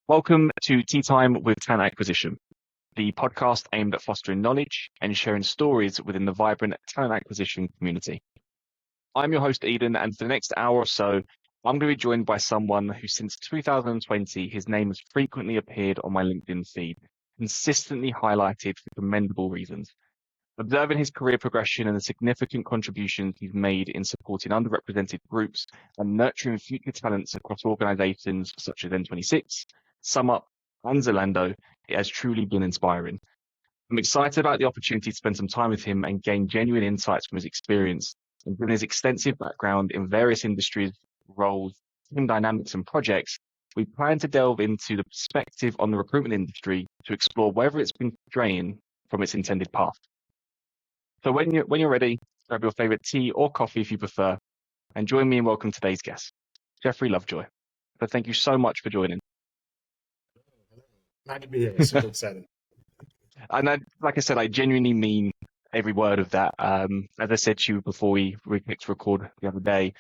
Welcome to Tea Time with Talent Acquisition, the podcast aimed at fostering knowledge and sharing stories within the vibrant talent acquisition community. I'm your host, Eden, and for the next hour or so, I'm going to be joined by someone who since 2020, his name has frequently appeared on my LinkedIn feed, consistently highlighted for commendable reasons. Observing his career progression and the significant contributions he's made in supporting underrepresented groups and nurturing future talents across organizations such as N26, SumUp, and Zalando, it has truly been inspiring. I'm excited about the opportunity to spend some time with him and gain genuine insights from his experience. And given his extensive background in various industries, roles, team dynamics, and projects, we plan to delve into the perspective on the recruitment industry to explore whether it's been straying from its intended path. So when you're ready, grab your favorite tea or coffee if you prefer, and join me in welcoming today's guest, Jeffery Lovejoy. But thank you so much for joining. Glad to be here. Super excited. And like I said, I genuinely mean every word of that. As I said to you before we clicked record the other day,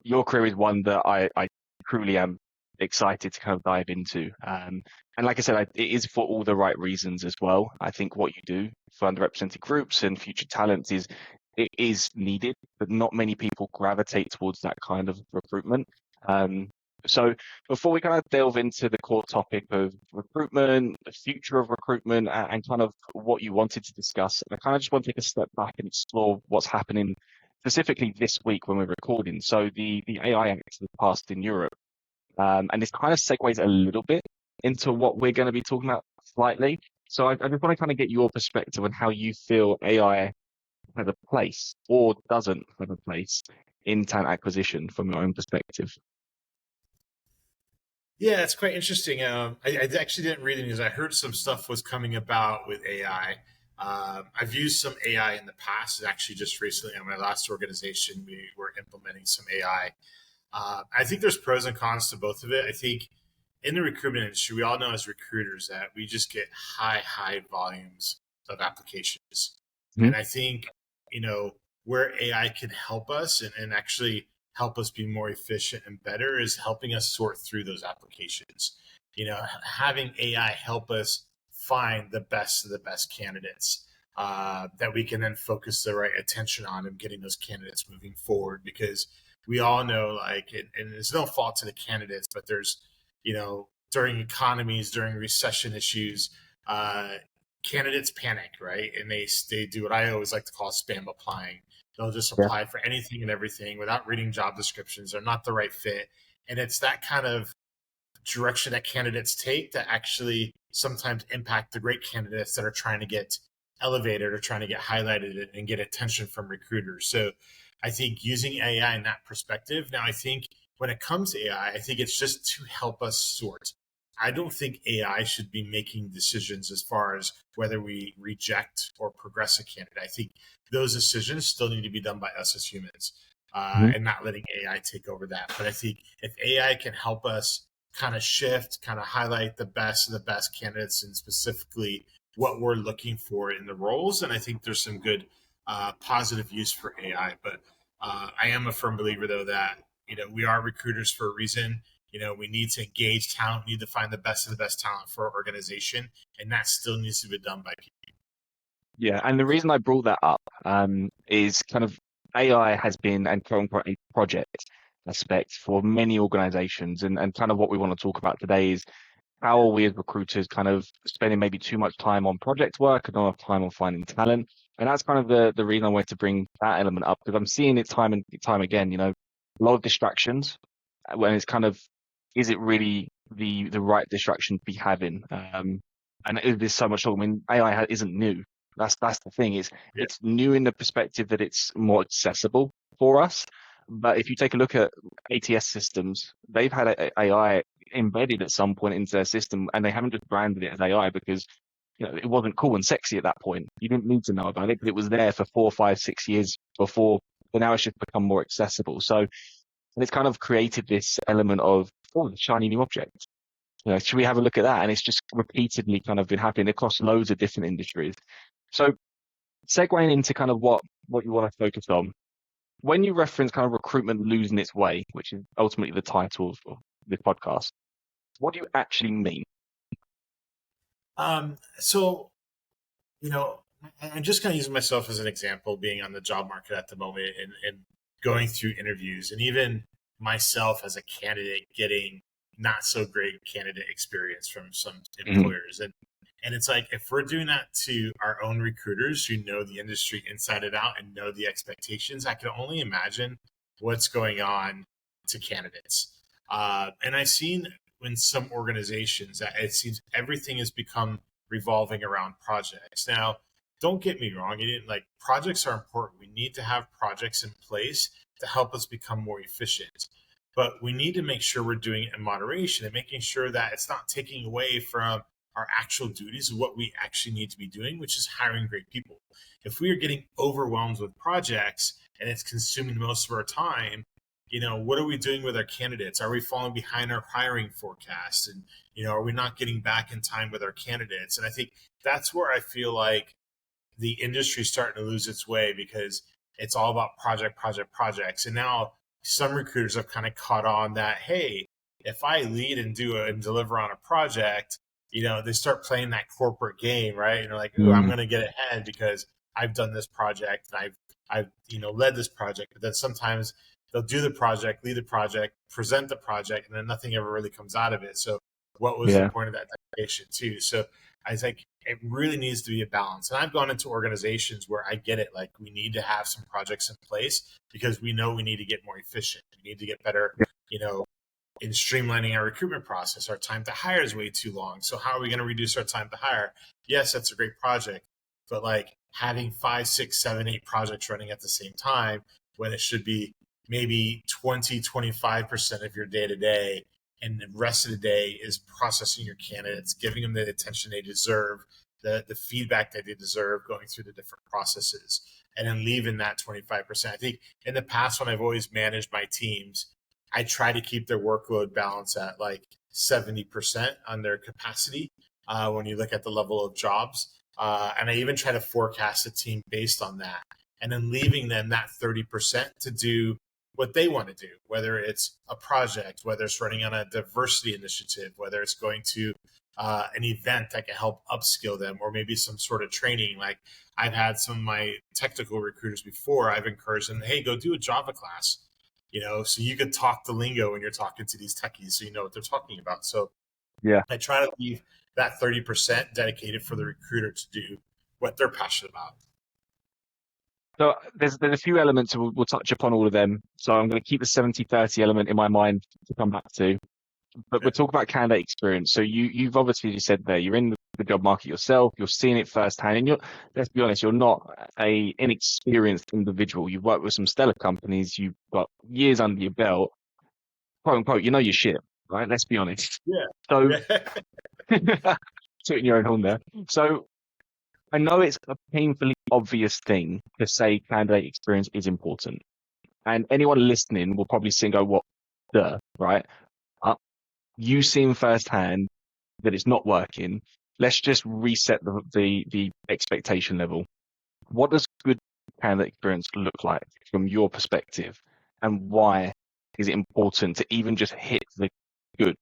your career is one that I truly am excited to kind of dive into. And like I said, it is for all the right reasons as well. I think what you do for underrepresented groups and future talents is needed, but not many people gravitate towards that kind of recruitment. So before we kind of delve into the core topic of recruitment, the future of recruitment, and kind of what you wanted to discuss, I kind of just want to take a step back and explore what's happening specifically this week when we're recording. So the AI Act has passed in Europe, and this kind of segues a little bit into what we're going to be talking about slightly. So I just want to kind of get your perspective on how you feel AI has a place or doesn't have a place in talent acquisition from your own perspective. Yeah, it's quite interesting. I actually didn't read the news. I heard some stuff was coming about with AI. I've used some AI in the past. Actually, just recently at my last organization, we were implementing some AI. I think there's pros and cons to both of it. I think in the recruitment industry, we all know as recruiters that we just get high volumes of applications. Mhm. And I think, where AI can help us and actually help us be more efficient and better is helping us sort through those applications. Having AI help us find the best of the best candidates that we can then focus the right attention on and getting those candidates moving forward. Because we all know, and it's no fault to the candidates, but there's, during economies, during recession issues, candidates panic, right? And they do what I always like to call spam applying. They'll just apply for anything and everything without reading job descriptions. They're not the right fit. And it's that kind of direction that candidates take that actually sometimes impact the great candidates that are trying to get elevated or trying to get highlighted and get attention from recruiters. So I think using AI in that perspective. Now, I think when it comes to AI, I think it's just to help us sort. I don't think AI should be making decisions as far as whether we reject or progress a candidate. I think those decisions still need to be done by us as humans and not letting AI take over that. But I think if AI can help us kind of shift, kind of highlight the best of the best candidates and specifically what we're looking for in the roles, and I think there's some good positive use for AI. But I am a firm believer, though, that we are recruiters for a reason. We need to engage talent. We need to find the best of the best talent for our organization. And that still needs to be done by people. Yeah, and the reason I brought that up is kind of AI has been and quote unquote a project aspect for many organizations. And kind of what we want to talk about today is how are we as recruiters kind of spending maybe too much time on project work and not enough time on finding talent. And that's kind of the reason I wanted to bring that element up, because I'm seeing it time and time again, a lot of distractions when it's kind of, is it really the right distraction to be having? And there's so much. I mean, AI isn't new. That's the thing. It's new in the perspective that it's more accessible for us. But if you take a look at ATS systems, they've had AI embedded at some point into their system, and they haven't just branded it as AI because it wasn't cool and sexy at that point. You didn't need to know about it, but it was there for 4, 5, 6 years before. But now it's just become more accessible. So it's kind of created this element of, the shiny new object. Should we have a look at that? And it's just repeatedly kind of been happening across loads of different industries. So segueing into kind of what you want to focus on, when you reference kind of recruitment losing its way, which is ultimately the title of this podcast, What do you actually mean? So, I'm just kind of using myself as an example, being on the job market at the moment and going through interviews, and even myself as a candidate getting not so great candidate experience from some Mhm. employers. And it's like, if we're doing that to our own recruiters who know the industry inside and out and know the expectations, I can only imagine what's going on to candidates. And I've seen in some organizations that it seems everything has become revolving around projects. Now, don't get me wrong, projects are important. We need to have projects in place to help us become more efficient. But we need to make sure we're doing it in moderation and making sure that it's not taking away from our actual duties of what we actually need to be doing, which is hiring great people. If we are getting overwhelmed with projects and it's consuming most of our time, what are we doing with our candidates? Are we falling behind our hiring forecast? And, are we not getting back in time with our candidates? And I think that's where I feel like the industry is starting to lose its way, because it's all about projects. And now some recruiters have kind of caught on that, hey, if I lead and and deliver on a project, they start playing that corporate game, right? And they're like, ooh, I'm Mm, going to get ahead because I've done this project and I've led this project. But then sometimes they'll do the project, lead the project, present the project, and then nothing ever really comes out of it. So what was the yeah. point of that dedication too? So I think it really needs to be a balance. And I've gone into organizations where I get it. Like, we need to have some projects in place because we know we need to get more efficient. We need to get better, you know, in streamlining our recruitment process. Our time to hire is way too long. So how are we going to reduce our time to hire? Yes, that's a great project, but like having 5, 6, 7, 8 projects running at the same time when it should be maybe 20, 25% of your day to day, and the rest of the day is processing your candidates, giving them the attention they deserve, the feedback that they deserve, going through the different processes, and then leaving that 25%. I think in the past, when I've always managed my teams, I try to keep their workload balance at like 70% on their capacity when you look at the level of jobs. And I even try to forecast a team based on that, and then leaving them that 30% to do what they want to do, whether it's a project, whether it's running on a diversity initiative, whether it's going to an event that can help upskill them, or maybe some sort of training. Like, I've had some of my technical recruiters before, I've encouraged them, hey, go do a Java class, so you could talk the lingo when you're talking to these techies, so you know what they're talking about. So Yeah. I try to leave that 30% dedicated for the recruiter to do what they're passionate about. So there's a few elements, and we'll touch upon all of them. So I'm going to keep the 70-30 element in my mind to come back to. But we'll Okay. talk about candidate experience. So you've obviously just said there, you're in the job market yourself, you're seeing it firsthand, and let's be honest, you're not a inexperienced individual. You've worked with some stellar companies, you've got years under your belt, quote unquote, you know your shit, right? Let's be honest. Yeah. So Yeah. tooting your own horn there. So I know it's a painfully obvious thing to say candidate experience is important. And anyone listening will probably sing, go, what the, right? Uh, you seeing firsthand that it's not working. Let's just reset the expectation level. What does good candidate experience look like from your perspective? And why is it important to even just hit the good?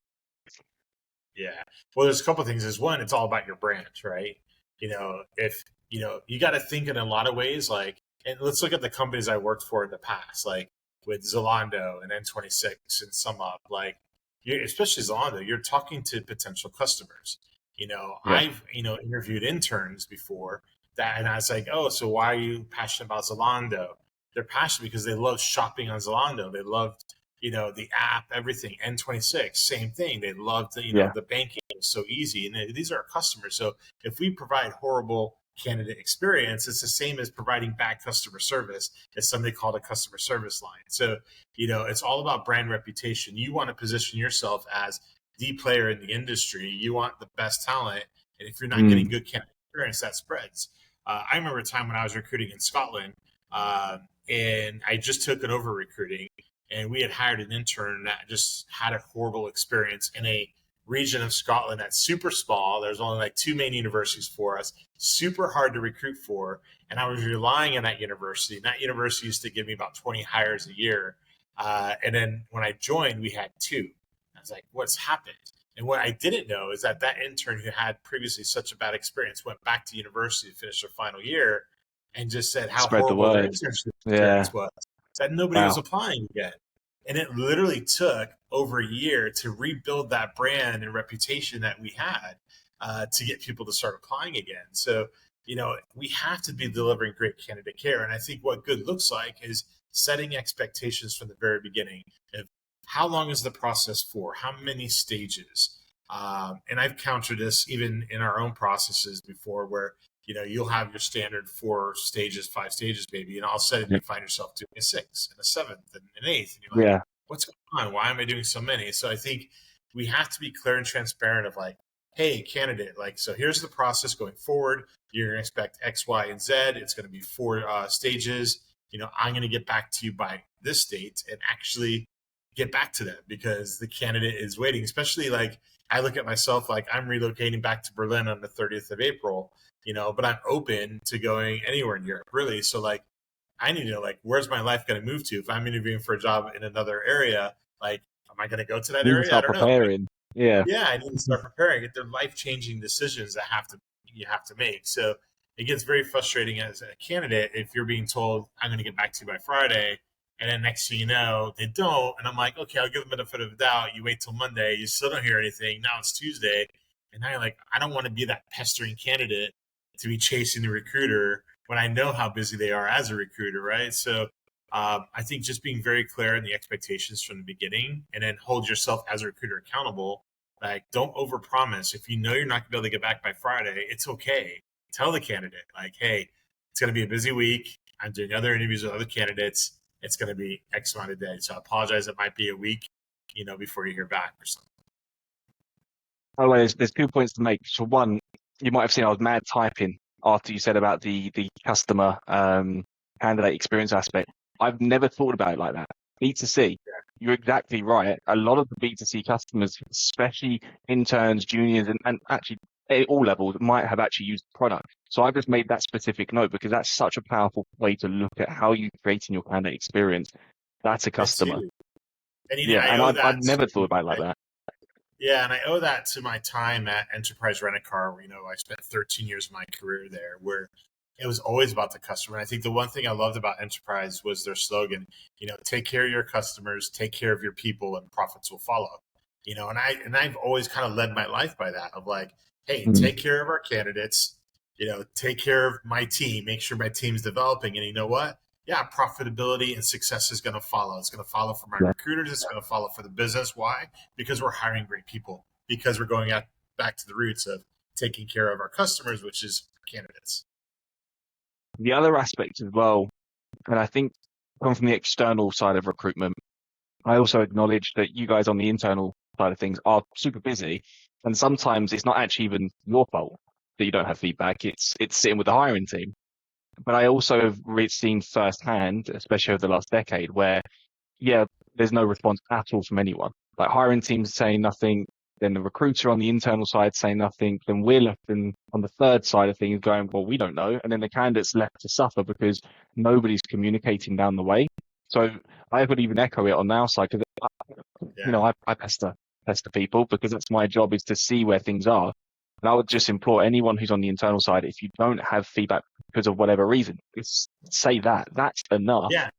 Yeah. Well, there's a couple of things. There's one, it's all about your brand, right? If you got to think in a lot of ways. Like, and let's look at the companies I worked for in the past, like with Zalando and N26 and SumUp. Like, especially Zalando, you're talking to potential customers. Yeah, I've interviewed interns before that, and I was like, oh, so why are you passionate about Zalando? They're passionate because they love shopping on Zalando. They loved the app, everything. N26, same thing. They love yeah, the banking is so easy. And these are our customers. So if we provide horrible candidate experience, it's the same as providing bad customer service, as somebody called a customer service line. So, it's all about brand reputation. You want to position yourself as the player in the industry. You want the best talent. And if you're not getting mm, good candidate experience, that spreads. I remember a time when I was recruiting in Scotland, and I just took it over recruiting, and we had hired an intern that just had a horrible experience in a region of Scotland that's super small. There's only like 2 main universities for us, super hard to recruit for. And I was relying on that university. And that university used to give me about 20 hires a year. And then when I joined, we had 2. I was like, what's happened? And what I didn't know is that that intern who had previously such a bad experience went back to university to finish their final year and just said how Spread the horrible their word. internship Yeah. experience was, that nobody was Wow. applying again. And it literally took over a year to rebuild that brand and reputation that we had, to get people to start applying again. So, we have to be delivering great candidate care. And I think what good looks like is setting expectations from the very beginning of how long is the process for, how many stages. And I've countered this even in our own processes before, where you'll have your standard 4 stages, 5 stages, maybe, and all of a sudden Yeah. you find yourself doing a sixth and a seventh and an eighth, and you're like, Yeah. what's going on? Why am I doing so many? So I think we have to be clear and transparent of like, hey, candidate, like, so here's the process going forward. You're going to expect X, Y, and Z. It's going to be 4 stages. I'm going to get back to you by this date, and actually get back to them because the candidate is waiting. Especially, like, I look at myself like I'm relocating back to Berlin on the 30th of April, but I'm open to going anywhere in Europe, really. So, like, I need to know, like, where's my life going to move to? If I'm interviewing for a job in another area, like, am I going to go to that You need to area? I start don't know. preparing. Yeah. Yeah, I need to start preparing. They're life changing decisions that you have to make. So it gets very frustrating as a candidate if you're being told, I'm going to get back to you by Friday, and then next thing you know they don't, and I'm like, okay, I'll give them the benefit of the doubt. You wait till Monday, you still don't hear anything. Now it's Tuesday, and now you're like, I don't want to be that pestering candidate to be chasing the recruiter when I know how busy they are as a recruiter, right? So I think just being very clear in the expectations from the beginning, and then hold yourself as a recruiter accountable. Like, don't overpromise. If you know you're not gonna be able to get back by Friday, it's okay. Tell the candidate, like, hey, it's gonna be a busy week. I'm doing other interviews with other candidates. It's gonna be X amount of days. So I apologize. It might be a week, before you hear back or something. By the way, there's 2 points to make. So one, you might have seen I was mad typing after you said about the customer candidate experience aspect. I've never thought about it like that. B2C, you're exactly right. A lot of the B2C customers, especially interns, juniors, and actually at all levels, might have actually used the product. So I've just made that specific note because that's such a powerful way to look at how you're creating your candidate experience. That's a It's customer. huge. And Yeah, I and owe I've that never thought about it like to, that. yeah, and I owe that to my time at Enterprise Rent a Car, where I spent 13 years of my career there, where it was always about the customer. And I think the one thing I loved about Enterprise was their slogan, take care of your customers, take care of your people, and profits will follow. I've always kind of led my life by that, of like, hey, Mm. take care of our candidates, take care of my team, make sure my team's developing, and you know what? Yeah, profitability and success is going to follow. It's going to follow for my Yeah. recruiters. It's going to follow for the business. Why? Because we're hiring great people. Because we're going back to the roots of taking care of our customers, which is candidates. The other aspect as well, and I think come from the external side of recruitment, I also acknowledge that you guys on the internal side of things are super busy, and sometimes it's not actually even your fault that you don't have feedback. It's sitting with the hiring team. But I also have seen firsthand, especially over the last decade, where yeah, there's no response at all from anyone. Like hiring teams saying nothing, then the recruiter on the internal side saying nothing, then we're left on the third side of things going, well, we don't know. And then the candidate's left to suffer because nobody's communicating down the way. So I would even echo it on our side because, Yeah. I pester people because that's my job is to see where things are. And I would just implore anyone who's on the internal side, if you don't have feedback because of whatever reason, just say that. That's enough Yeah.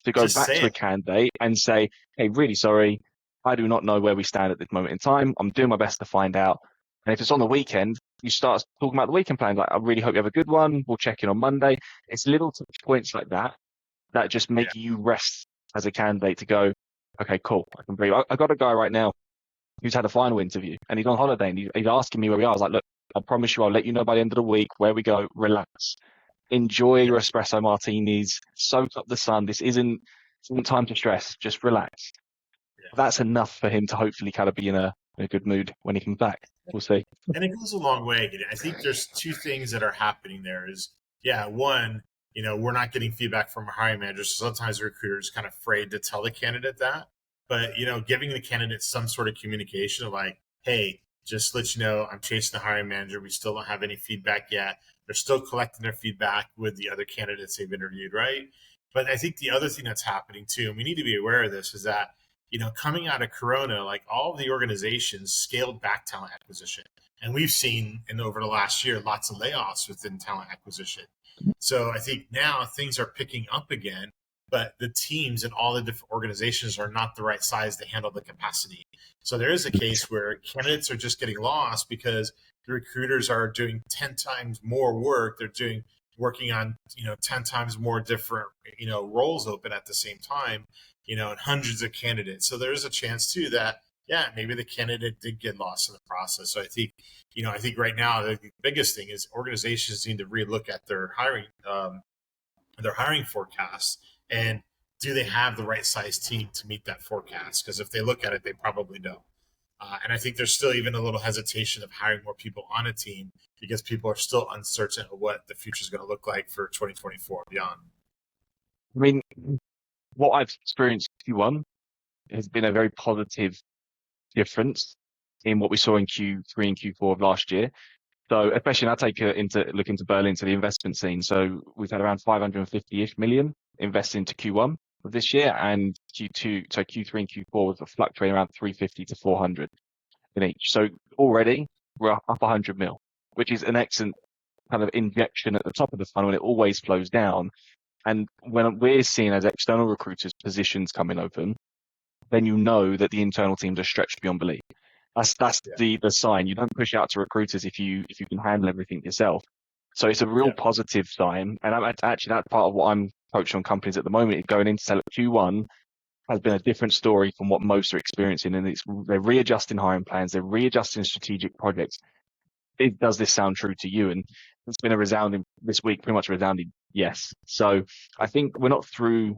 to go Just back say to a it. candidate and say, hey, really sorry, I do not know where we stand at this moment in time. I'm doing my best to find out. And if it's on the weekend, you start talking about the weekend plan. Like, I really hope you have a good one. We'll check in on Monday. It's little touch points like that that just Yeah. make you rest as a candidate to go, okay, cool, I can breathe. I got a guy right now who's had a final interview and he's on holiday and he's asking me where we are. I was like, look, I promise you I'll let you know by the end of the week where we go. Relax. Enjoy Yeah. your espresso martinis. Soak up the sun. This isn't time to stress. Just relax. Yeah. That's enough for him to hopefully kind of be in a good mood when he comes back. We'll see. And it goes a long way. I think there's two things that are happening there is, yeah, one, we're not getting feedback from our hiring managers. So sometimes the recruiter is kind of afraid to tell the candidate that. But, giving the candidate some sort of communication of like, hey, just let you know, I'm chasing the hiring manager. We still don't have any feedback yet. They're still collecting their feedback with the other candidates they've interviewed, right? But I think the other thing that's happening too, and we need to be aware of this, is that coming out of Corona, like all of the organizations scaled back talent acquisition. And we've seen over the last year lots of layoffs within talent acquisition. So I think now things are picking up again, but the teams and all the different organizations are not the right size to handle the capacity. So there is a case where candidates are just getting lost because the recruiters are doing 10 times more work. They're working on 10 times more different roles open at the same time, and hundreds of candidates. So there's a chance too that maybe the candidate did get lost in the process. So I think right now the biggest thing is organizations need to relook at their hiring forecasts, and do they have the right size team to meet that forecast? Because if they look at it, they probably don't. And I think there's still even a little hesitation of hiring more people on a team because people are still uncertain of what the future is going to look like for 2024 and beyond. I mean, what I've experienced Q1 has been a very positive difference in what we saw in Q3 and Q4 of last year. So especially now take a look into Berlin, to the investment scene. So we've had around 550-ish million invested into Q1 of this year, and Q2, so Q3 and Q4 was fluctuating around 350 to 400 in each. So already we're up 100 mil, which is an excellent kind of injection at the top of the funnel, and it always flows down. And when we're seeing as external recruiters positions coming open, then you know that the internal teams are stretched beyond belief. That's the sign. You don't push out to recruiters if you can handle everything yourself. So it's a real positive sign. And actually that's part of what I'm coaching on companies at the moment. Going into Q1 has been a different story from what most are experiencing, and they're readjusting hiring plans, they're readjusting strategic projects. Does this sound true to you? And it's been pretty much a resounding yes. So I think we're not through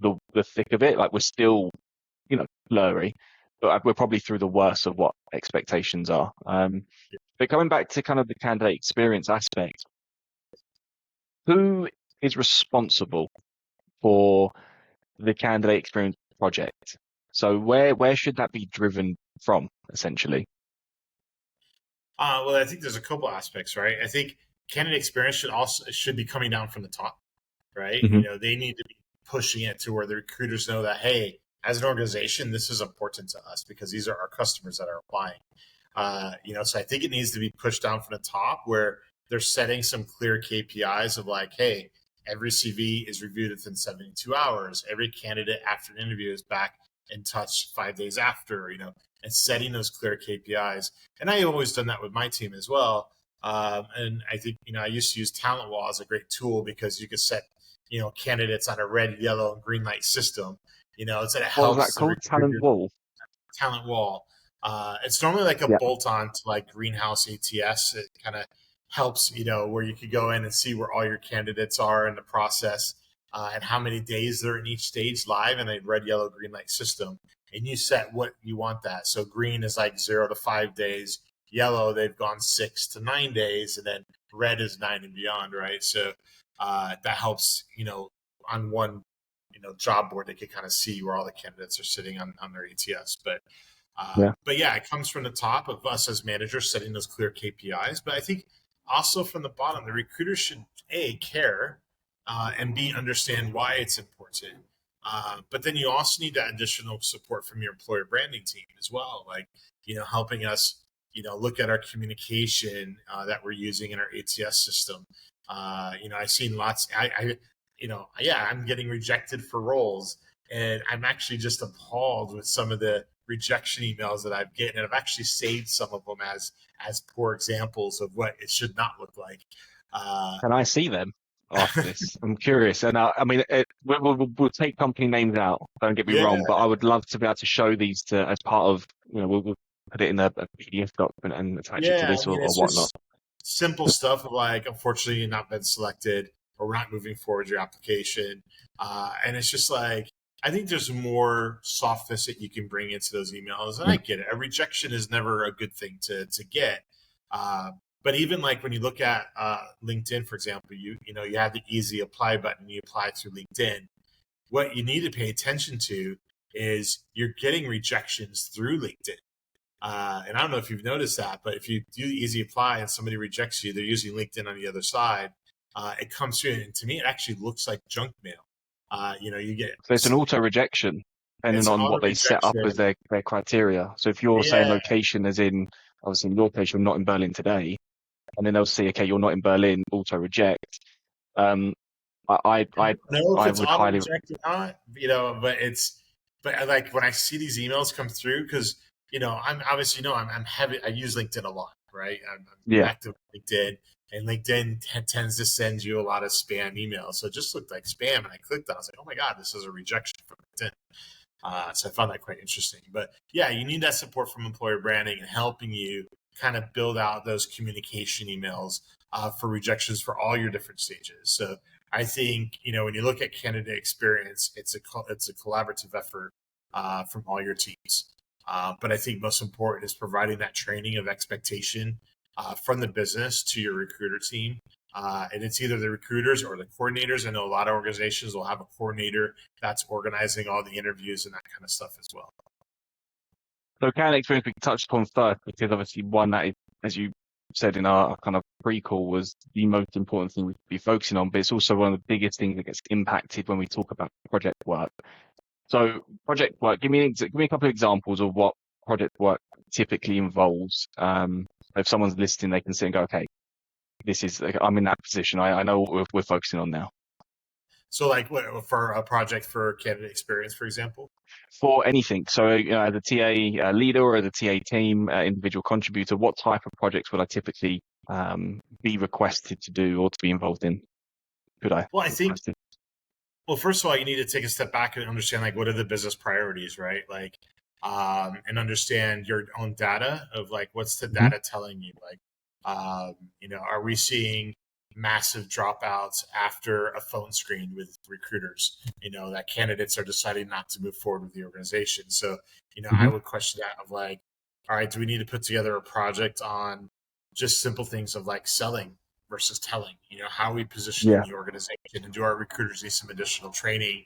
the thick of it. Like, we're still, blurry, but we're probably through the worst of what expectations are. But coming back to kind of the candidate experience aspect, who is responsible for the candidate experience project? So where should that be driven from, essentially? Well, I think there's a couple aspects, right? I think candidate experience should be coming down from the top, right? Mm-hmm. They need to be pushing it to where the recruiters know that, hey, as an organization, this is important to us because these are our customers that are applying. So I think it needs to be pushed down from the top where they're setting some clear KPIs of like, hey, every CV is reviewed within 72 hours. Every candidate after an interview is back in touch 5 days after, and setting those clear KPIs. And I always done that with my team as well. And I think, I used to use Talent Wall as a great tool because you could set, candidates on a red, yellow, and green light system. So it What was that helps the called? Talent recruiter. Wall? Talent Wall. It's normally like a Yeah. bolt-on to like Greenhouse ATS. It kind of helps, where you could go in and see where all your candidates are in the process, and how many days they're in each stage live in a red, yellow, green light system. And you set what you want that. So green is like 0 to 5 days. Yellow, they've gone 6 to 9 days, and then red is 9 and beyond, right? So that helps, on one job board, they can kind of see where all the candidates are sitting on their ATS. But yeah, it comes from the top of us as managers setting those clear KPIs. But I think also from the bottom, the recruiter should care, and B, understand why it's important. But then you also need that additional support from your employer branding team as well, like helping us look at our communication that we're using in our ATS system. I've seen lots. I'm getting rejected for roles, and I'm actually just appalled with some of the rejection emails that I've gotten, and I've actually saved some of them as poor examples of what it should not look like. Can I see them after this? I'm curious. And I mean, we'll take company names out. Don't get me Yeah, wrong, but I would love to be able to show these as part of, we'll put it in a PDF document and attach it to yeah. this I mean, or it's whatnot. just simple stuff of like, unfortunately, you've not been selected, or we're not moving forward your application, and it's just like, I think there's more softness that you can bring into those emails, and I get it. A rejection is never a good thing to get. But even like when you look at LinkedIn, for example, you have the easy apply button. You apply through LinkedIn. What you need to pay attention to is you're getting rejections through LinkedIn. And I don't know if you've noticed that, but if you do easy apply and somebody rejects you, they're using LinkedIn on the other side. It comes through, and to me, it actually looks like junk mail. You get So it's an auto rejection. depending It's on auto what they set up as rejection. their criteria. So if you're saying Yeah. location as in, obviously in your case, you're not in Berlin today, and then they'll see, okay, you're not in Berlin, auto reject. Um, I, I, I I, don't know if I it's would auto highly, reject or not, but I like when I see these emails come through, because, I'm obviously, I'm heavy. I use LinkedIn a lot, right? I'm yeah. active on LinkedIn, and LinkedIn tends to send you a lot of spam emails. So it just looked like spam, and I clicked on it. I was like, oh my God, this is a rejection from LinkedIn. So I found that quite interesting. But yeah, you need that support from employer branding and helping you kind of build out those communication emails for rejections for all your different stages. So I think, when you look at candidate experience, it's a collaborative effort from all your teams. But I think most important is providing that training of expectation from the business to your recruiter team. And it's either the recruiters or the coordinators. I know a lot of organizations will have a coordinator that's organizing all the interviews and that kind of stuff as well. So candidate experience we touched upon first, because obviously one that is, as you said in our kind of pre-call, was the most important thing we should be focusing on, but it's also one of the biggest things that gets impacted when we talk about project work. So project work, give me a couple of examples of what project work typically involves. If someone's listening, they can sit and go, okay, I'm in that position. I know what we're focusing on now. So, like, what, for a project for candidate experience, for example? For anything. So, as a TA leader or as a TA team, individual contributor, what type of projects would I typically be requested to do or to be involved in? Could I Well, I think, request it? well, first of all, you need to take a step back and understand, like, what are the business priorities, right? Like, and understand your own data of, like, what's the Mhm. data telling you? Like, are we seeing massive dropouts after a phone screen with recruiters? That candidates are deciding not to move forward with the organization. So, I Mhm. would question that of, like, all right, do we need to put together a project on just simple things of, like, selling versus telling? How are we positioning Yeah. the organization, and do our recruiters need some additional training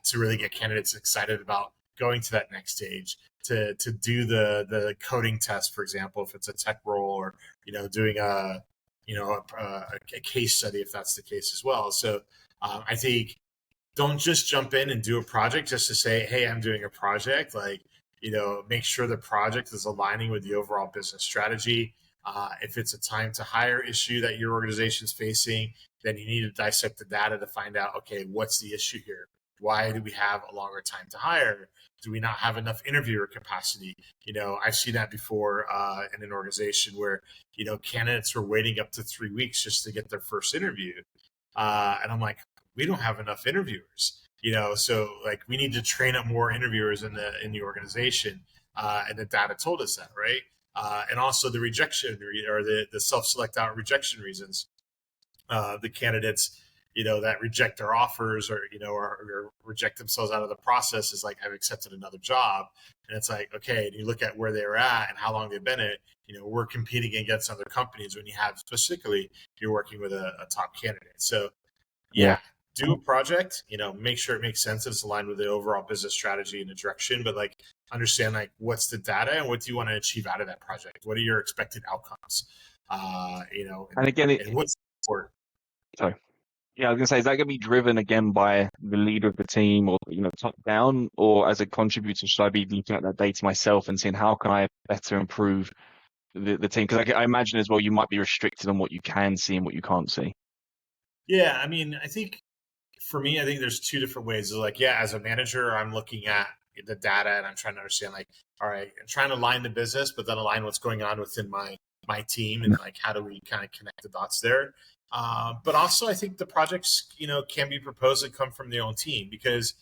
to really get candidates excited about going to that next stage, to do the coding test, for example, if it's a tech role, or doing a case study if that's the case as well. So I think, don't just jump in and do a project just to say, hey, I'm doing a project. Like, make sure the project is aligning with the overall business strategy. If it's a time to hire issue that your organization is facing, then you need to dissect the data to find out, okay, what's the issue here? Why do we have a longer time to hire? Do we not have enough interviewer capacity? I've seen that before in an organization where, candidates were waiting up to 3 weeks just to get their first interview. And I'm like, we don't have enough interviewers, so, like, we need to train up more interviewers in the organization. And the data told us that, right? And also the rejection, or the self-select out rejection reasons. The candidates, that reject our offers, or reject themselves out of the process, is like, I've accepted another job. And it's like, okay, and you look at where they're at and how long they've been in it. We're competing against other companies when you have, specifically, you're working with a top candidate. So Yeah. yeah, do a project, make sure it makes sense, it's aligned with the overall business strategy and the direction, but, like, understand, like, what's the data and what do you want to achieve out of that project? What are your expected outcomes? And again, and what's important? sorry. Yeah, I was gonna say, is that gonna be driven again by the leader of the team, or top down, or as a contributor, should I be looking at that data myself and seeing how can I better improve the team? Because I imagine as well you might be restricted on what you can see and what you can't see. Yeah, I mean, I think, for me, I think there's two different ways. Like, yeah, as a manager, I'm looking at the data and I'm trying to understand, like, all right, I'm trying to align the business, but then align what's going on within my team, and, like, how do we kind of connect the dots there. But also, I think the projects, can be proposed and come from the own team, because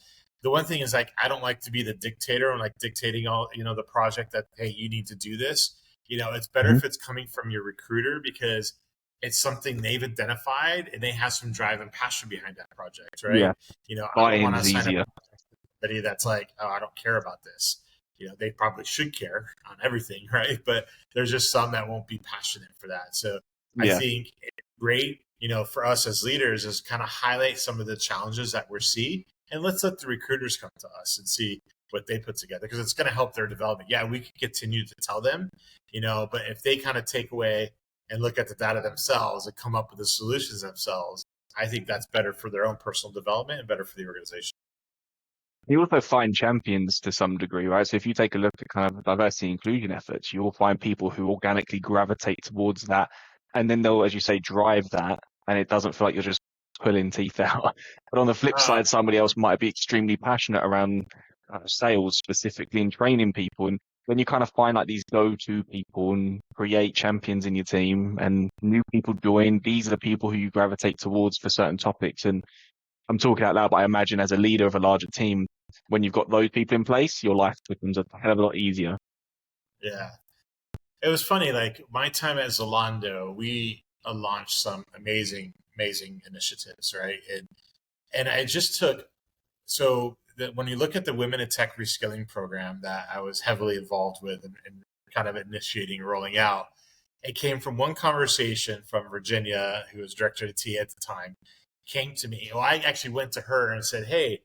the one thing is, like, I don't like to be the dictator and, like, dictating all, the project, that, hey, you need to do this. It's better Mhm. if it's coming from your recruiter, because it's something they've identified and they have some drive and passion behind that project, right? Yeah, I don't want buy-in to is sign up easier. somebody that's like, oh, I don't care about this. They probably should care on everything, right? But there's just some that won't be passionate for that. So I Yeah, think it's great, for us as leaders, is kind of highlight some of the challenges that we're seeing, and let's let the recruiters come to us and see what they put together, because it's going to help their development. Yeah, we can continue to tell them, but if they kind of take away and look at the data themselves and come up with the solutions themselves, I think that's better for their own personal development and better for the organization. You also find champions to some degree, right? So if you take a look at kind of diversity and inclusion efforts, you will find people who organically gravitate towards that, and then they'll, as you say, drive that, and it doesn't feel like you're just pulling teeth out. But on the flip Uh, side, somebody else might be extremely passionate around sales specifically and training people, and then you kind of find like these go-to people and create champions in your team, and new people join. These are the people who you gravitate towards for certain topics, and I'm talking out loud, but I imagine as a leader of a larger team, when you've got those people in place, your life becomes a hell of a lot easier. yeah. It was funny, like my time at Zalando, we launched some amazing initiatives, right? And I just took when you look at the Women in Tech Reskilling program that I was heavily involved with and kind of initiating, rolling out, it came from one conversation from Virginia, who was director of T at the time, came to me. Well, I actually went to her and said, "Hey,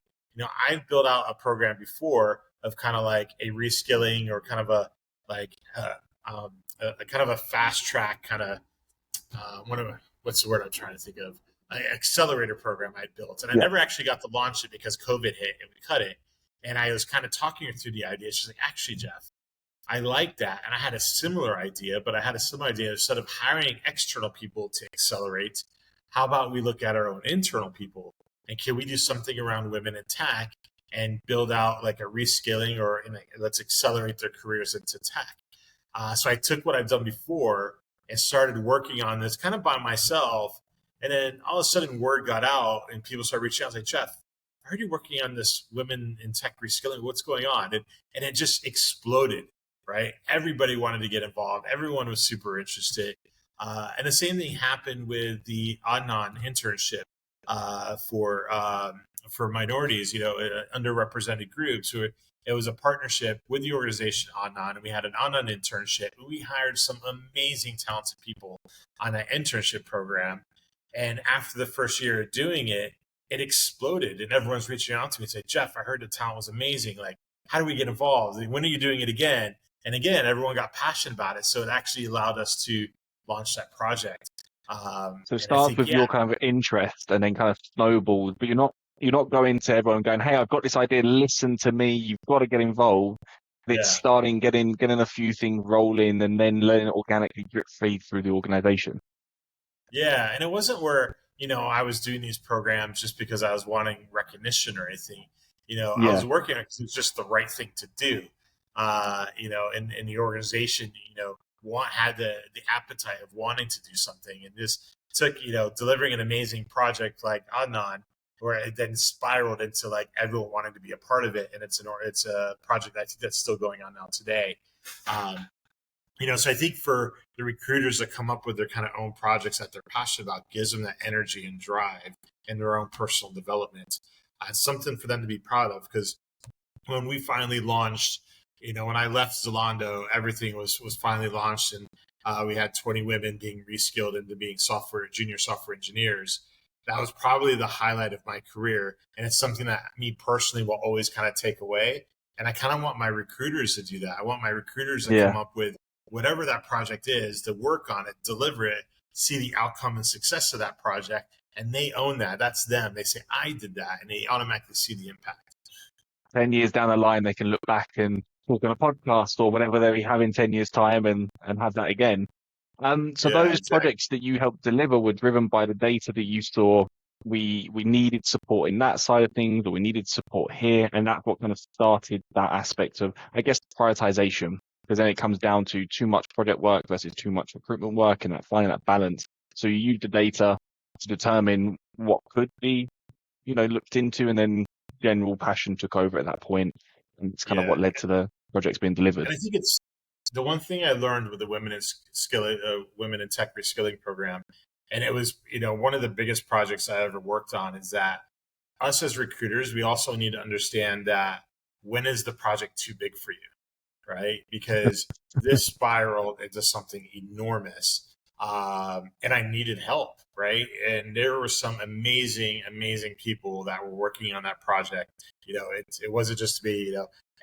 I've built out a program before of kind of like a reskilling or kind of a like a kind of a fast track kind of what's the word I'm trying to think of? An accelerator program I built, and I Yeah. never actually got to launch it because COVID hit and we cut it. And I was kind of talking her through the idea. She's like, "Actually, Jeff, I like that." And I had a similar idea, but I had a similar idea instead of hiring external people to accelerate. How about we look at our own internal people and can we do something around women in tech and build out like a reskilling or let's accelerate their careers into tech? So I took what I've done before and started working on this kind of by myself. And then all of a sudden, word got out and people started reaching out. I was like, "Jeff, I heard you working on this women in tech reskilling. What's going on?" And it just exploded, right? Everybody wanted to get involved. Everyone was super interested. And the same thing happened with the Adnan internship for minorities, underrepresented groups. Who It was a partnership with the organization Adnan, and we had an Adnan internship. We hired some amazing, talented people on that internship program. And after the first year of doing it, it exploded, and everyone's reaching out to me and say, "Jeff, I heard the talent was amazing. Like, how do we get involved? When are you doing it again?" And again, everyone got passionate about it, so it actually allowed us to launch that project. So it And I starts think, with yeah, your kind of interest and then kind of snowballs, but you're not going to everyone going, "Hey, I've got this idea, listen to me, you've got to get involved." It's yeah. starting getting a few things rolling and then letting it organically drip feed through the organization. Yeah, and it wasn't where, I was doing these programs just because I was wanting recognition or anything. I Yeah. was working on it because it was just the right thing to do. And the organization, had the appetite of wanting to do something. And this took, delivering an amazing project like Adnan, where it then spiraled into like everyone wanting to be a part of it. And it's a project I think that's still going on now today. Um, so I think for the recruiters that come up with their kind of own projects that they're passionate about gives them that energy and drive in their own personal development. It's something for them to be proud of because when we finally launched, when I left Zalando, everything was finally launched, and we had 20 women being reskilled into being junior software engineers. That was probably the highlight of my career, and it's something that me personally will always kind of take away. And I kind of want my recruiters to do that. I want my recruiters to come Yeah. up with whatever that project is, to work on it, deliver it, see the outcome and success of that project, and they own that. That's them. They say, "I did that," and they automatically see the impact. 10 years down the line, they can look back and talk on a podcast or whatever they have in 10 years' time and have that again. So Yeah, those exactly. projects that you helped deliver were driven by the data that you saw. We needed support in that side of things, or we needed support here, and that's what kind of started that aspect of, I guess, prioritization. Because then it comes down to too much project work versus too much recruitment work, and that finding that balance. So you use the data to determine what could be, looked into, and then general passion took over at that point, and it's kind of Yeah, what led to the projects being delivered. and I think it's the one thing I learned with the women in tech reskilling program, and it was one of the biggest projects I ever worked on is that us as recruiters, we also need to understand that when is the project too big for you, right? Because this spiraled into something enormous. And I needed help, right? And there were some amazing people that were working on that project. It wasn't just to be,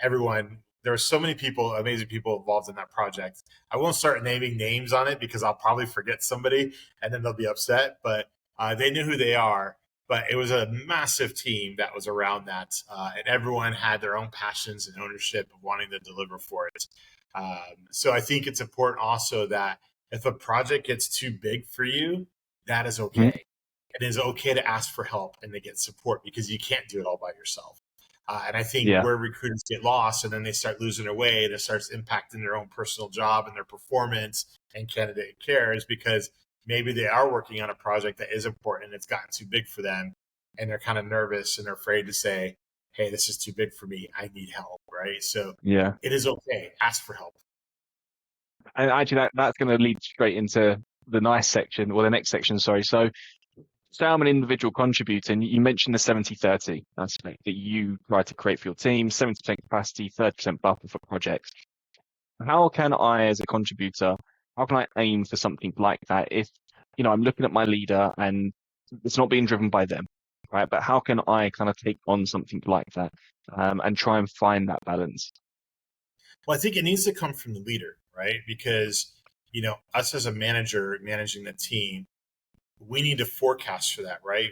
everyone. There were so many people, amazing people involved in that project. I won't start naming names on it because I'll probably forget somebody and then they'll be upset. But they knew who they are. but it was a massive team that was around that, and everyone had their own passions and ownership of wanting to deliver for it. So I think it's important also that if a project gets too big for you, that is Mhm. okay. It is okay to ask for help and to get support because you can't do it all by yourself. And I think Yeah, where recruiters get lost and then they start losing their way, and it starts impacting their own personal job and their performance and candidate care is because maybe they are working on a project that is important and it's gotten too big for them. And they're kind of nervous and they're afraid to say, hey, this is too big for me. I need help. Right. So yeah. it is okay. Ask for help. And actually, that's going to lead straight into the nice section, or the next section, sorry. So, say I'm an individual contributor, and you mentioned the 70-30 aspect that you try to create for your team, 70% capacity, 30% buffer for projects. How can I, as a contributor, how can I aim for something like that if, I'm looking at my leader and it's not being driven by them, right? But how can I kind of take on something like that, and try and find that balance? Well, I think it needs to come from the leader, right? Because, us as a manager managing the team, we need to forecast for that, right?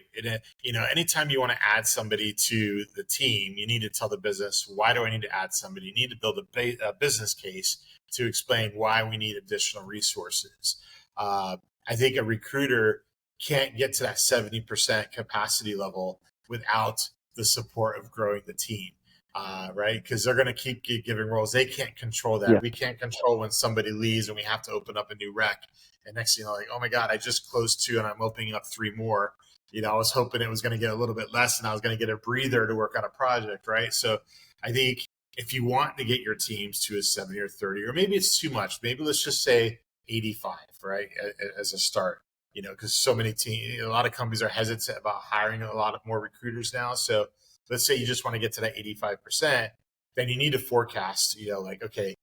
Anytime you want to add somebody to the team, you need to tell the business, why do I need to add somebody? You need to build a business case to explain why we need additional resources. I think a recruiter can't get to that 70% capacity level without the support of growing the team. Right? Because they're going to keep giving roles. They can't control that. Yeah, We can't control when somebody leaves and we have to open up a new rec. And next thing you know, like, oh my God, I just closed 2 and I'm opening up 3 more. I was hoping it was going to get a little bit less and I was going to get a breather to work on a project, right? So I think if you want to get your teams to a 70 or 30, or maybe it's too much, maybe let's just say 85, right? As a start, because so many teams, a lot of companies are hesitant about hiring a lot of more recruiters now. So let's say you just want to get to that 85%, then you need to forecast, like, okay,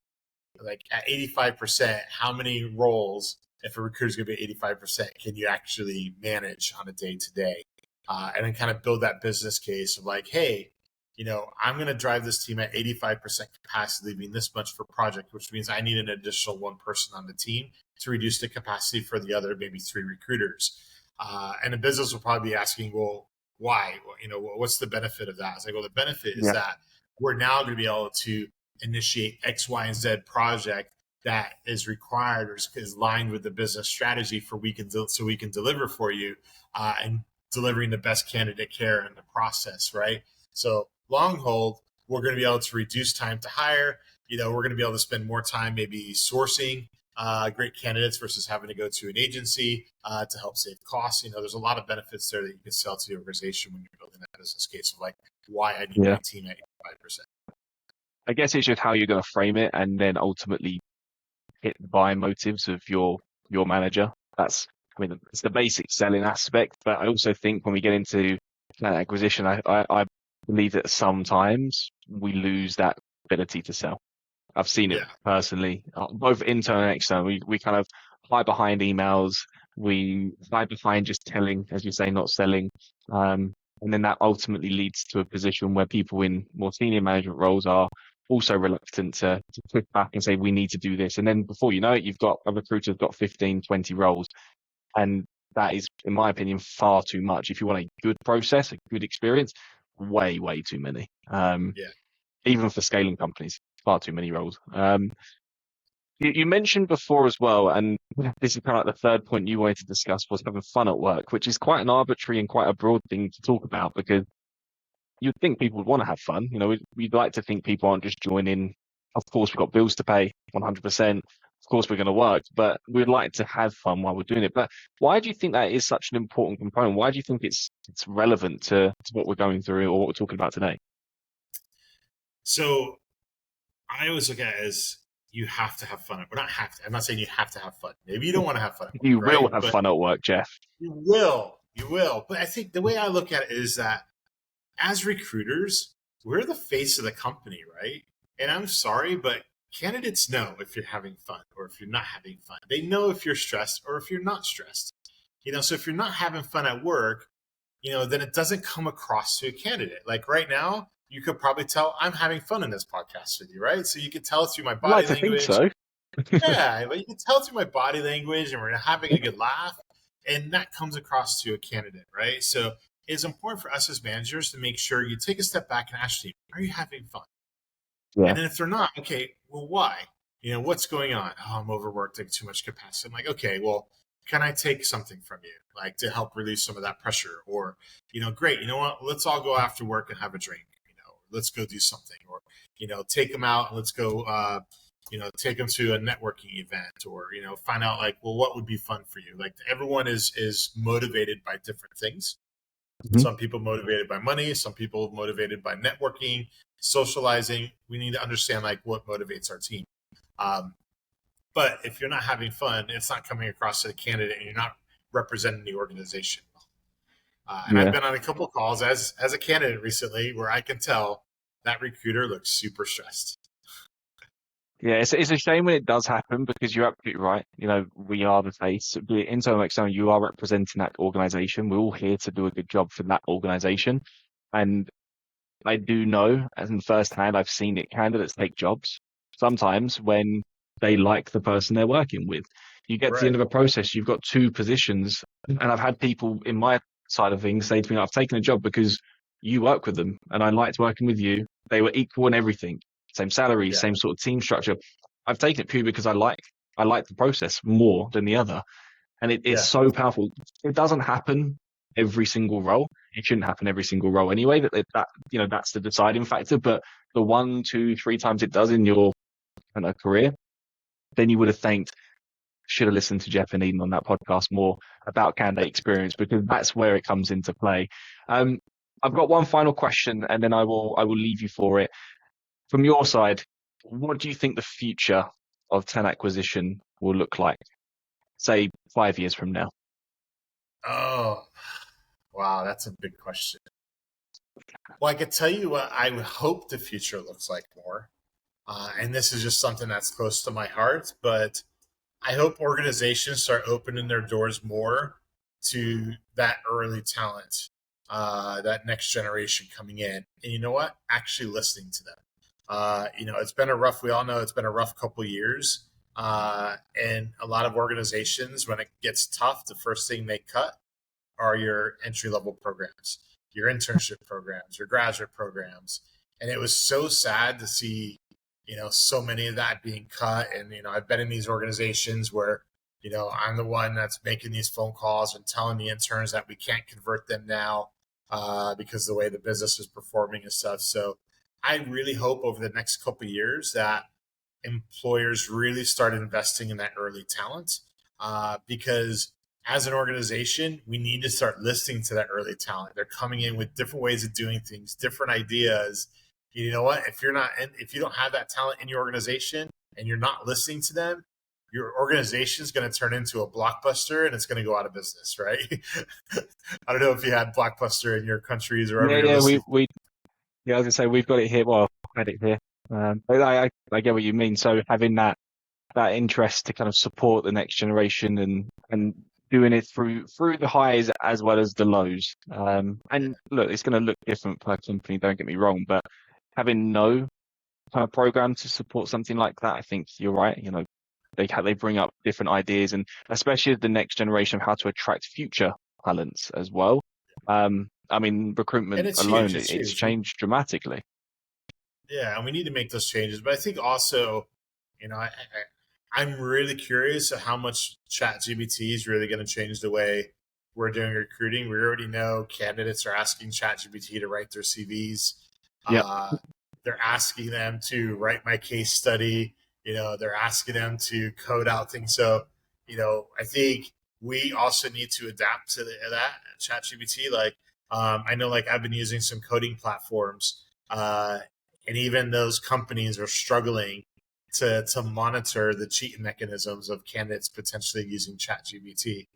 like at 85%, how many roles, if a recruiter is going to be 85%, can you actually manage on a day to day? And then kind of build that business case of like, hey, I'm going to drive this team at 85% capacity, leaving this much for project, which means I need an additional one person on the team to reduce the capacity for the other, maybe 3 recruiters. And the business will probably be asking, well, why? Well, what's the benefit of that? It's like, well, the benefit is yeah, that we're now going to be able to initiate X, Y, and Z project that is required or is aligned with the business strategy so we can deliver for you, and delivering the best candidate care in the process, right? So long hold, we're going to be able to reduce time to hire. We're going to be able to spend more time maybe sourcing great candidates versus having to go to an agency to help save costs. There's a lot of benefits there that you can sell to the organization when you're building that business case of like why I need yeah. my team at 85%. I guess it's just how you're going to frame it, and then ultimately hit the buying motives of your manager. It's the basic selling aspect, but I also think when we get into talent acquisition, I believe that sometimes we lose that ability to sell. I've seen it Yeah. personally, both internal and external. We kind of hide behind emails. We hide behind just telling, as you say, not selling. And then that ultimately leads to a position where people in more senior management roles are also reluctant to push back and say, we need to do this. And then before you know it, you've got a recruiter who's got 15, 20 roles. And that is, in my opinion, far too much. If you want a good process, a good experience, way, way too many. Yeah. Even for scaling companies, far too many roles. You mentioned before as well, and this is kind of like the third point you wanted to discuss, was having fun at work, which is quite an arbitrary and quite a broad thing to talk about because you'd think people would want to have fun. We'd like to think people aren't just joining. Of course, we've got bills to pay, 100%. Of course, we're going to work, but we'd like to have fun while we're doing it. But why do you think that is such an important component? Why do you think it's relevant to what we're going through or what we're talking about today? So I always look at it as you have to have fun. But not have to. I'm not saying you have to have fun. Maybe you don't want to have fun at work, You will right? have But fun at work, Jeff. you will. You will. But I think the way I look at it is that as recruiters, we're the face of the company, right? And I'm sorry, but candidates know if you're having fun or if you're not having fun. They know if you're stressed or if you're not stressed. So if you're not having fun at work, then it doesn't come across to a candidate. Like right now, you could probably tell I'm having fun in this podcast with you, right? So you could tell through my I'd like body to think language. so. Yeah, but you can tell through my body language and we're having a good laugh. And that comes across to a candidate, right? So it's important for us as managers to make sure you take a step back and ask them, are you having fun? Yeah. And then if they're not, okay, well, why? What's going on? Oh, I'm overworked, like too much capacity. I'm like, okay, well, can I take something from you, like to help release some of that pressure? Or, great, you know what? Let's all go after work and have a drink. Let's go do something, or take them out and let's go. Take them to a networking event, or find out like, well, what would be fun for you? Like everyone is motivated by different things. Mhm. Some people motivated by money, some people motivated by networking, socializing. We need to understand like what motivates our team. Um, but if you're not having fun, it's not coming across to the candidate, and you're not representing the organization. And I've Yeah. been on a couple of calls as a candidate recently where I can tell that recruiter looks super stressed. Yeah, it's a shame when it does happen because you're absolutely right. We are the face, be it internal or external, you are representing that organization. We're all here to do a good job for that organization. And I do know, as in firsthand, I've seen it, candidates take jobs sometimes when they like the person they're working with. You get to the end Right. of a process, you've got two positions, and I've had people in my side of things say to me, I've taken a job because you work with them and I liked working with you. They were equal in everything, same salary, Yeah. same sort of team structure. I've taken it purely because I like the process more than the other. And it's Yeah. so powerful. It doesn't happen every single role. It shouldn't happen every single role anyway. That's the deciding factor. But the one, two, three times it does in your career, then you would have thanked, should have listened to Jeff and Eden on that podcast more about candidate experience, because that's where it comes into play. Um, I've got one final question, and then I will leave you for it. From your side, what do you think the future of talent acquisition will look like, say 5 years from now? Oh, wow. That's a big question. Well, I could tell you what I hope the future looks like more. And this is just something that's close to my heart, but I hope organizations start opening their doors more to that early talent, that next generation coming in. And you know what? Actually listening to them. It's been a rough, we all know it's been a rough couple years. And a lot of organizations, when it gets tough, the first thing they cut are your entry level programs, your internship programs, your graduate programs. And it was so sad to see, so many of that being cut. And, I've been in these organizations where, I'm the one that's making these phone calls and telling the interns that we can't convert them now because of the way the business is performing and stuff. So I really hope over the next couple of years that employers really start investing in that early talent because as an organization, we need to start listening to that early talent. They're coming in with different ways of doing things, different ideas. You know what? If you don't have that talent in your organization and you're not listening to them, your organization is going to turn into a blockbuster and it's going to go out of business, right? I don't know if you had blockbuster in your countries or wherever Yeah, you're yeah, listening. yeah, I was gonna say we've got it here. Well, I had it here. But I get what you mean. So having that interest to kind of support the next generation and doing it through the highs as well as the lows. And look, it's going to look different per company. Don't get me wrong, but having no kind of program to support something like that, I think you're right. They bring up different ideas, and especially the next generation of how to attract future talents as well. I mean, And recruitment it's huge. alone, It's it's huge. changed dramatically. Yeah, and we need to make those changes. But I think also, I'm really curious at how much ChatGPT is really going to change the way we're doing recruiting. We already know candidates are asking ChatGPT to write their CVs. Yeah, Uh, they're asking them to write my case study. They're asking them to code out things. So, I think we also need to adapt to that ChatGPT. Like, I know, like I've been using some coding platforms. And even those companies are struggling to monitor the cheating mechanisms of candidates potentially using ChatGPT.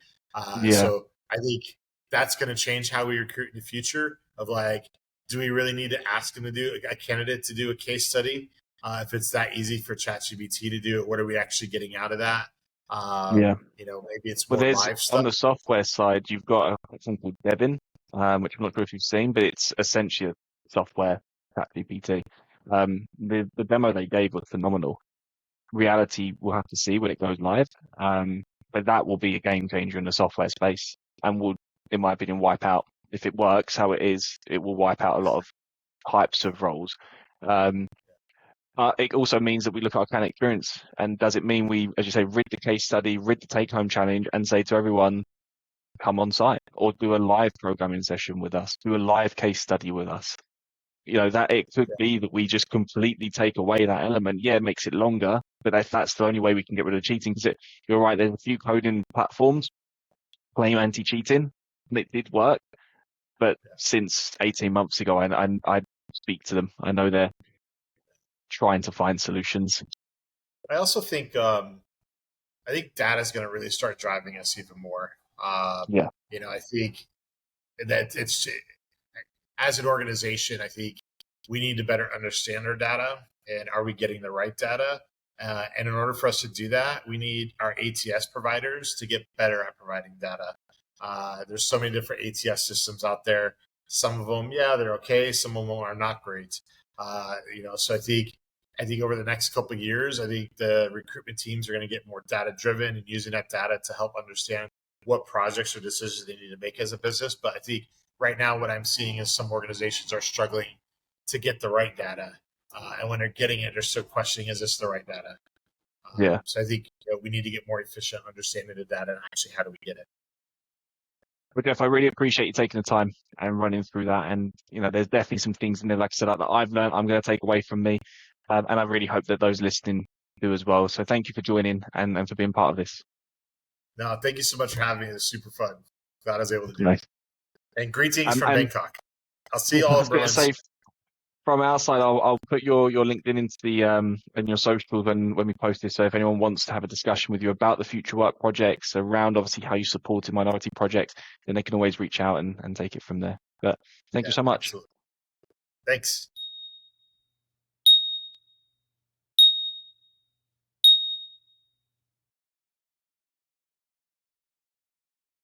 yeah, So I think that's going to change how we recruit in the future. Of like, do we really need to ask them to do a candidate to do a case study? If it's that easy for ChatGPT to do it, what are we actually getting out of that? yeah. Maybe it's Well, more there's live on stuff. the software side, you've got a thing called Devin, which I'm not sure if you've seen, but it's essentially a software ChatGPT. The demo they gave was phenomenal. Reality, we'll have to see when it goes live. But that will be a game changer in the software space and will, in my opinion, wipe out if it works how it is, it will wipe out a lot of types of roles. Um, it also means that we look at our candidate experience, and does it mean we, as you say, rid the case study, rid the take-home challenge, and say to everyone, come on site or do a live programming session with us, do a live case study with us. That it could be that we just completely take away that element. Yeah, it makes it longer, but if that's the only way we can get rid of cheating, because you're right, there's a few coding platforms claim anti-cheating, and it did work. But since 18 months ago, I speak to them. I know they're trying to find solutions. I also think I think data is going to really start driving us even more. Yeah, I think that it's as an organization, I think we need to better understand our data and are we getting the right data? And in order for us to do that, we need our ATS providers to get better at providing data. There's so many different ATS systems out there. Some of them, yeah, they're okay. Some of them are not great. So I think over the next couple of years, I think the recruitment teams are going to get more data driven and using that data to help understand what projects or decisions they need to make as a business. But I think right now, what I'm seeing is some organizations are struggling to get the right data. And when they're getting it, they're still questioning, is this the right data? yeah. So I think we need to get more efficient understanding the data and actually how do we get it. But Jeff, I really appreciate you taking the time and running through that. And, there's definitely some things in there, like I said, that I've learned, I'm going to take away from me. And I really hope that those listening do as well. So thank you for joining and for being part of this. No, thank you so much for having me. It was super fun. Glad I was able to do Nice. it. And greetings from And Bangkok. I'll see you I all in was going to Berlin say, soon. from our side, I'll put your LinkedIn into the and your socials when we post this. So if anyone wants to have a discussion with you about the future work projects, around obviously how you supported minority projects, then they can always reach out and take it from there. But thank you Yeah, so much. absolutely. Thanks.